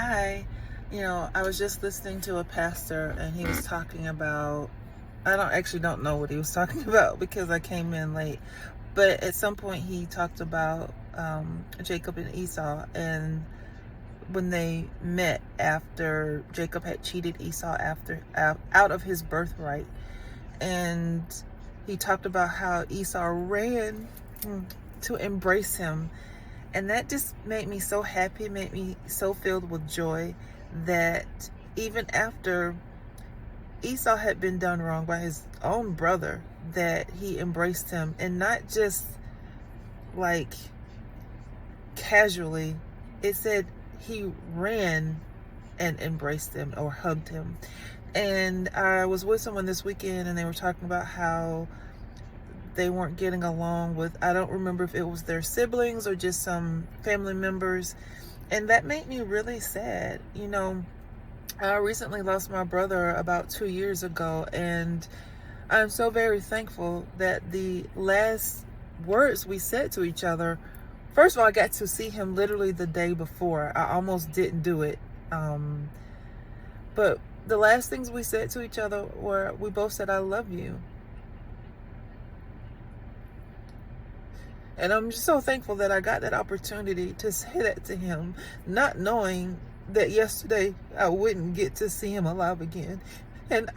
I was just listening to a pastor and he was talking about, I don't know what he was talking about because I came in late, but at some point he talked about Jacob and Esau, and when they met after Jacob had cheated Esau out of his birthright, and he talked about how Esau ran to embrace him. And that just made me so happy, made me so filled with joy that even after Esau had been done wrong by his own brother, that he embraced him, and not just like casually. It said he ran and embraced him or hugged him. And I was with someone this weekend and they were talking about how they weren't getting along with, I don't remember if it was their siblings or just some family members. And that made me really sad. I recently lost my brother about 2 years ago, and I'm so very thankful that the last words we said to each other, first of all, I got to see him literally the day before. I almost didn't do it. But the last things we said to each other were, we both said, "I love you." And I'm just so thankful that I got that opportunity to say that to him, not knowing that yesterday I wouldn't get to see him alive again. And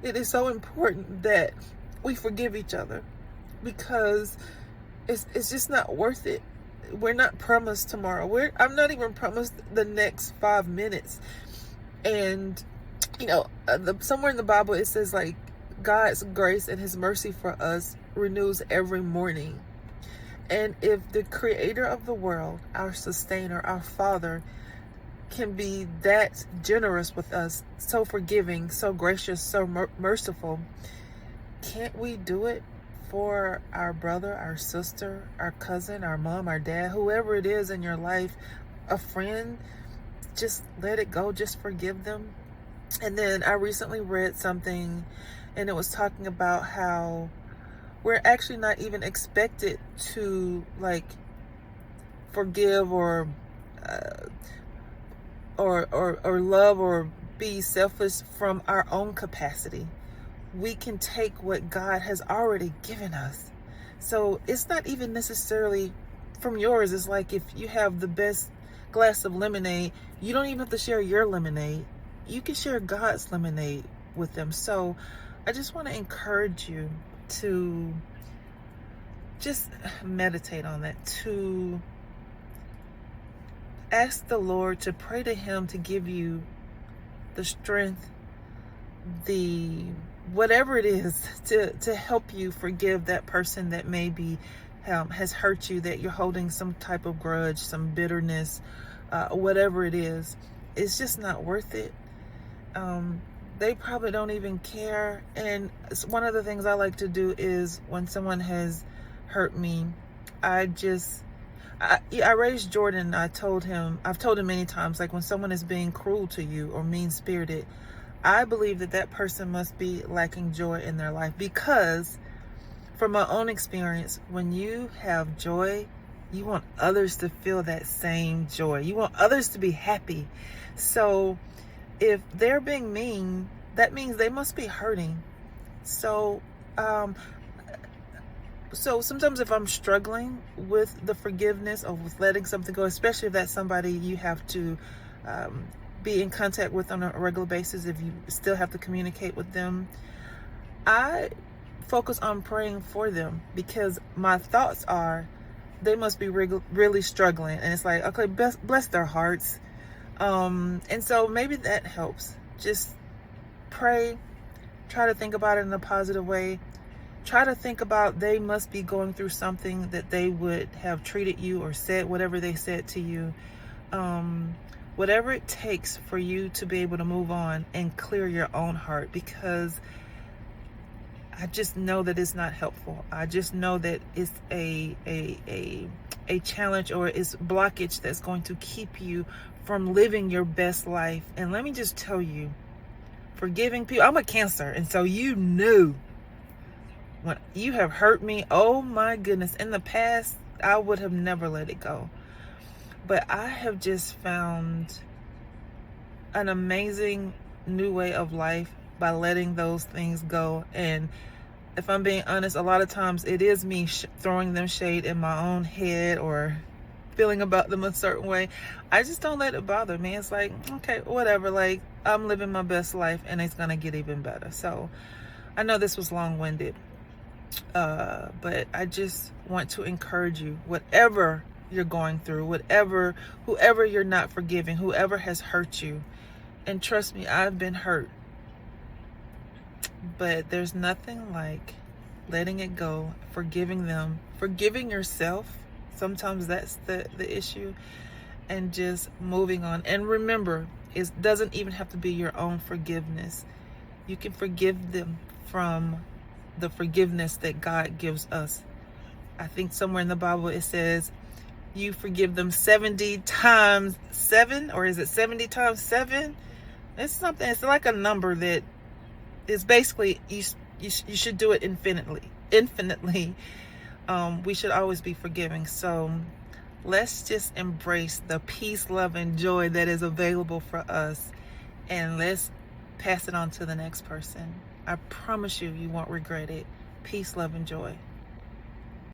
it is so important that we forgive each other, because it's just not worth it. We're not promised tomorrow. I'm not even promised the next 5 minutes. And, somewhere in the Bible, it says like God's grace and his mercy for us renews every morning. And if the creator of the world, our sustainer, our father, can be that generous with us, so forgiving, so gracious, so merciful, can't we do it for our brother, our sister, our cousin, our mom, our dad, whoever it is in your life, a friend? Just let it go. Just forgive them. And then I recently read something, and it was talking about how we're actually not even expected to forgive or love or be selfish from our own capacity. We can take what God has already given us. So it's not even necessarily from yours. It's like if you have the best glass of lemonade, you don't even have to share your lemonade. You can share God's lemonade with them. So I just want to encourage you to just meditate on that, to ask the Lord, to pray to him to give you the strength, the whatever it is, to help you forgive that person that maybe has hurt you, that you're holding some type of grudge, some bitterness, whatever it is. It's just not worth it. They probably don't even care. And one of the things I like to do is when someone has hurt me, I raised Jordan. I've told him many times, like when someone is being cruel to you or mean-spirited, I believe that person must be lacking joy in their life, because from my own experience, when you have joy, you want others to feel that same joy. You want others to be happy. So if they're being mean, that means they must be hurting. So sometimes if I'm struggling with the forgiveness or with letting something go, especially if that's somebody you have to be in contact with on a regular basis, if you still have to communicate with them, I focus on praying for them, because my thoughts are they must be really struggling. And it's like, okay, bless their hearts. And so maybe that helps. Just pray, try to think about it in a positive way. Try to think about they must be going through something that they would have treated you or said whatever they said to you. Whatever it takes for you to be able to move on and clear your own heart, because I just know that it's not helpful. I just know that it's a challenge, or it's blockage that's going to keep you from living your best life. And let me just tell you, forgiving people, I'm a Cancer, and so when you have hurt me, oh my goodness, in the past, I would have never let it go. But I have just found an amazing new way of life by letting those things go. And if I'm being honest, a lot of times it is me throwing them shade in my own head or feeling about them a certain way. I just don't let it bother me. It's like, okay, whatever. Like, I'm living my best life and it's going to get even better. So I know this was long-winded, but I just want to encourage you, whatever you're going through, whoever you're not forgiving, whoever has hurt you. And trust me, I've been hurt. But there's nothing like letting it go, forgiving them, forgiving yourself. Sometimes that's the issue. And just moving on. And remember, it doesn't even have to be your own forgiveness. You can forgive them from the forgiveness that God gives us. I think somewhere in the Bible it says you forgive them 70 times 7, or is it 70 times 7? It's something, it's like a number that is basically you should do it infinitely. We should always be forgiving. So let's just embrace the peace, love, and joy that is available for us, and let's pass it on to the next person. I promise you, you won't regret it. Peace, love, and joy.